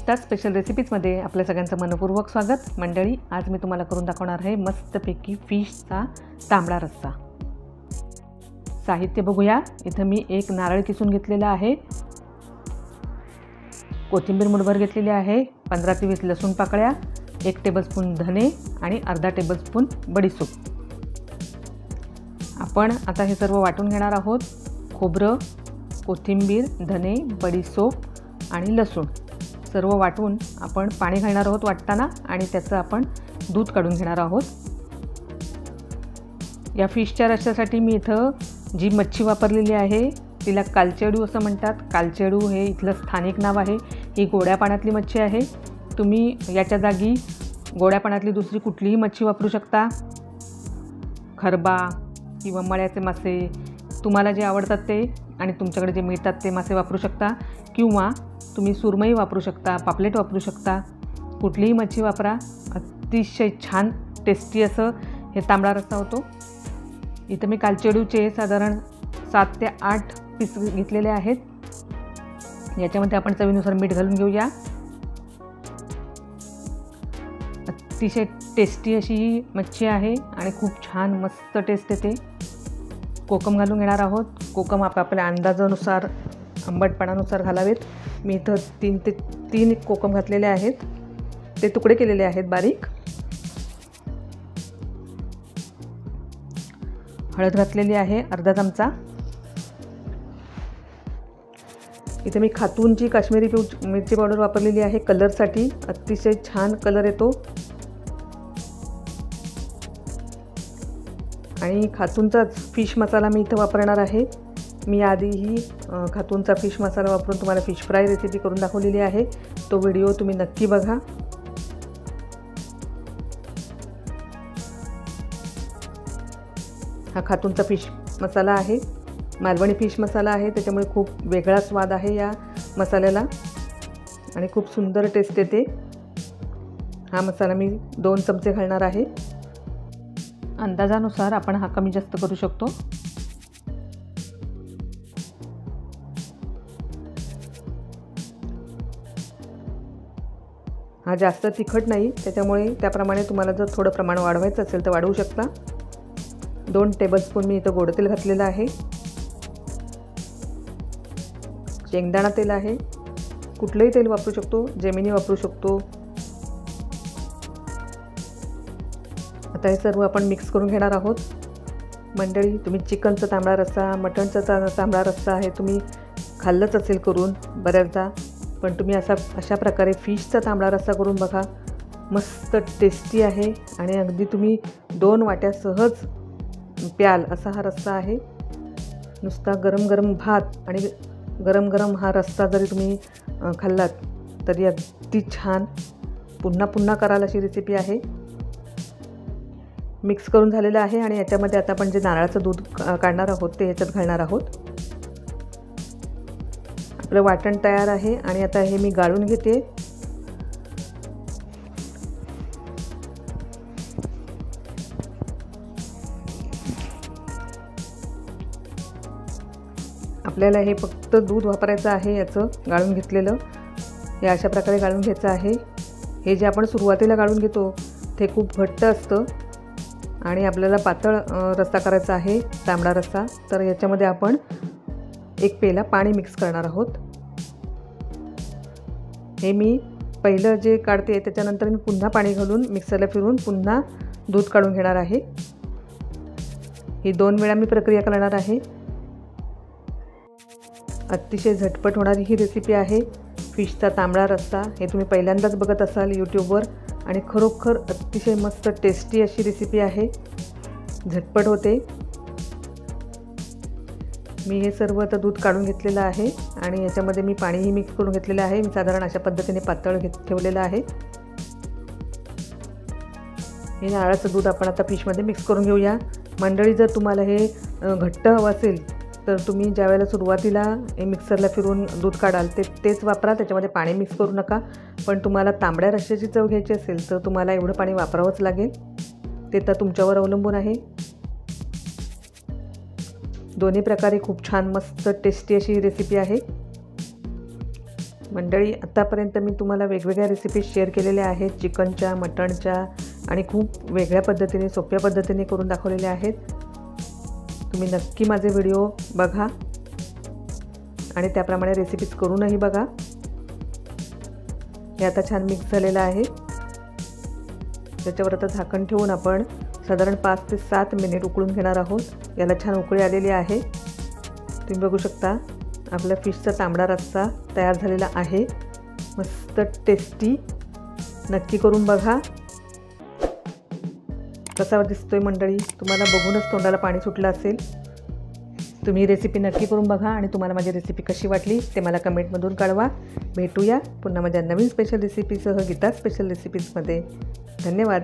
Gita special रेसिपीजमध्ये आपल्या सगळ्यांचं मनपूर्वक स्वागत। मंडळी, आज मी तुम्हाला करून दाखवणार आहे मस्तपैकी फिशचा तांबडा रस्सा। साहित्य बघूया। इथं मी एक नारळ किसून घेतलेला आहे, कोथिंबीर मुठभर घेतलेली आहे, 15 ते 20 लसूण पाकळ्या, 1 टेबलस्पून धने आणि अर्धा टेबलस्पून बडीशेप। आपण आता हे सर्व वाटून घेणार आहोत। खोबरं, कोथिंबीर, धने, बडीशेप आणि लसूण सर्व वाटून आपण पाणी घालणार आहोत वाटताना, आणि त्याचं आपण दूध काढून घेणार आहोत। या फिशच्या रस्स्यासाठी मी इथं जी मच्छी वापरलेली आहे तिला कालचेडू असं म्हणतात। कालचेडू हे इथलं स्थानिक नाव आहे। ही गोड्या पाण्यातली मच्छी आहे। तुम्ही याच्या जागी गोड्या पाण्यातली दुसरी कुठलीही मच्छी वापरू शकता। खरबा किंवा मळ्याचे मासे, तुम्हाला जे आवडतात ते आणि तुमच्याकडे जे मिळतात ते मासे वापरू शकता, किंवा तुम्ही सुरमई वापरू शकता, पापलेट वापरू शकता। कुठलीही मच्छी वापरा, अतिशय छान टेस्टी असं हे तांबडा रस्सा होतो। इथं मी कालचेडूचे साधारण 7 ते 8 पीस घेतलेले आहेत। याच्यामध्ये आपण चवीनुसार मीठ घालून घेऊया। अतिशय टेस्टी अशी ही मच्छी आहे आणि खूप छान मस्त टेस्ट येते। कोकम घालून घेणार आहोत। कोकम आपल्या अंदाजानुसार, आंबटपणानुसार घालावेत। मी इथं 3 कोकम घातलेले आहेत, ते तुकडे केलेले आहेत बारीक। हळद घातलेली आहे अर्धा चमचा। इथे मी खातूनची काश्मीरी मिरची पावडर वापरलेली आहे कलरसाठी, अतिशय छान कलर येतो। आणि खातूनचाच फिश मसाला मी इथं वापरणार आहे। मी आधीही खातूनचा फिश मसाला वापरून तुम्हाला फिश फ्राय रेसिपी करून दाखवलेली आहे, तो व्हिडिओ तुम्ही नक्की बघा। हा खातूनचा फिश मसाला आहे, मालवणी फिश मसाला आहे, त्याच्यामुळे खूप वेगळा स्वाद आहे या मसाल्याला आणि खूप सुंदर टेस्ट येते। हा मसाला मी 2 चमचे घालणार आहे। अंदाजानुसार आपण हा कमी जास्त करू शकतो। हा जास्त तिखट नाही, त्याच्यामुळे त्याप्रमाणे तुम्हाला जर थोडं प्रमाण वाढवायचं असेल तर वाढवू शकता। 2 टेबलस्पून मी इथं गोड तेल घातलेलं आहे। शेंगदाणा तेल आहे, कुठलंही तेल वापरू शकतो, जेमिनी वापरू शकतो। आता हे सर्व आपण मिक्स करून घेणार आहोत। मंडळी, तुम्ही चिकनचा तांबडा रस्सा, मटणचा तांबडा रस्सा आहे तुम्ही खाल्लंच असेल करून बऱ्याचदा, पण तुम्ही अशा प्रकारे फिशचा तांबडा रस्सा करून बघा। मस्त टेस्टी आहे आणि अगदी तुम्ही 2 वाट्या सहज प्याल असा हा रस्सा आहे। नुसता गरम गरम भात आणि गरम गरम हा रस्सा जरी तुम्ही खाल्लात तरी अगदी छान, पुन्हा पुन्हा कराल अशी रेसिपी आहे। मिक्स करून झालेलं आहे आणि याच्यामध्ये आता आपण जे नारळाचं दूध काढणार आहोत ते ह्याच्यात घालणार आहोत। आपलं वाटण तयार आहे आणि आता हे मी गाळून घेते। आपल्याला हे फक्त दूध वापरायचं आहे, याचं गाळून घेतलेलं हे अशा प्रकारे गाळून घ्यायचं आहे। हे जे आपण सुरुवातीला गाळून घेतो ते खूप घट्ट असतं आणि आपल्याला पातळ रस्सा करायचा आहे तांबडा रस्सा, तर याच्यामध्ये आपण 1 पेला पाणी मिक्स करणार आहोत। हे मी पहिलं जे काढते त्याच्यानंतर मी पुन्हा पाणी घालून मिक्सरला फिरवून पुन्हा दूध काढून घेणार आहे। ही 2 वेळा मी प्रक्रिया करणार आहे। अतिशय झटपट होणारी ही रेसिपी आहे फिशचा तांबडा रस्सा। हे तुम्ही पहिल्यांदाच बघत असाल यूट्यूबवर आणि खरोखर अतिशय मस्त टेस्टी अशी रेसिपी आहे, झटपट होते। मी हे सर्व आता दूध काढून घेतलेलं आहे आणि याच्यामध्ये मी पाणीही मिक्स करून घेतलेलं आहे। मी साधारण अशा पद्धतीने पातळ ठेवलेलं आहे। हे नारळाचं दूध आपण आता फिशमध्ये मिक्स करून घेऊया। मंडळी, जर तुम्हाला हे घट्ट हवं असेल तर तुम्ही ज्या वेळेला सुरुवातीला हे मिक्सरला फिरवून दूध काढाल तेच वापरा, त्याच्यामध्ये पाणी मिक्स करू नका। पण तुम्हाला तांबड्या रस्स्याची चव घ्यायची असेल तर तुम्हाला एवढं पाणी वापरावंच लागेल, ते तर तुमच्यावर अवलंबून आहे। दोन्ही प्रकारे खूप छान मस्त टेस्टी अशी रेसिपी आहे। मंडळी, आतापर्यंत मी तुम्हाला वेगवेगळ्या रेसिपी शेअर केलेल्या आहेत, चिकनच्या, मटणच्या आणि खूप वेगळ्या पद्धतीने, सोप्या पद्धतीने करून दाखवलेल्या आहेत. तुम्ही नक्की माझे व्हिडिओ बघा आणि त्याप्रमाणे रेसिपीज करूनही बघा. हे आता छान मिक्स झालेलं आहे. त्याच्यावर आता झाकण ठेवून आपण साधारण 5 ते 7 मिनिट उकळून घेणार आहोत. याला छान उकळी आलेली आहे. तुम्ही बघू शकता आपला फिशचा तांबडा रस्सा तयार झालेला आहे. मस्त टेस्टी. नक्की करून बघा. कसा दिसतोय मंडळी, तुम्हाला बघूनच तोंडाला पाणी सुटलं असेल. तुम्ही रेसिपी नक्की करून बघा आणि तुम्हाला माझी रेसिपी कशी वाटली ते मला कमेंटमधून कळवा. भेटूया पुन्हा माझ्या नवीन स्पेशल रेसिपीसह गीता स्पेशल रेसिपीजमध्ये. धन्यवाद.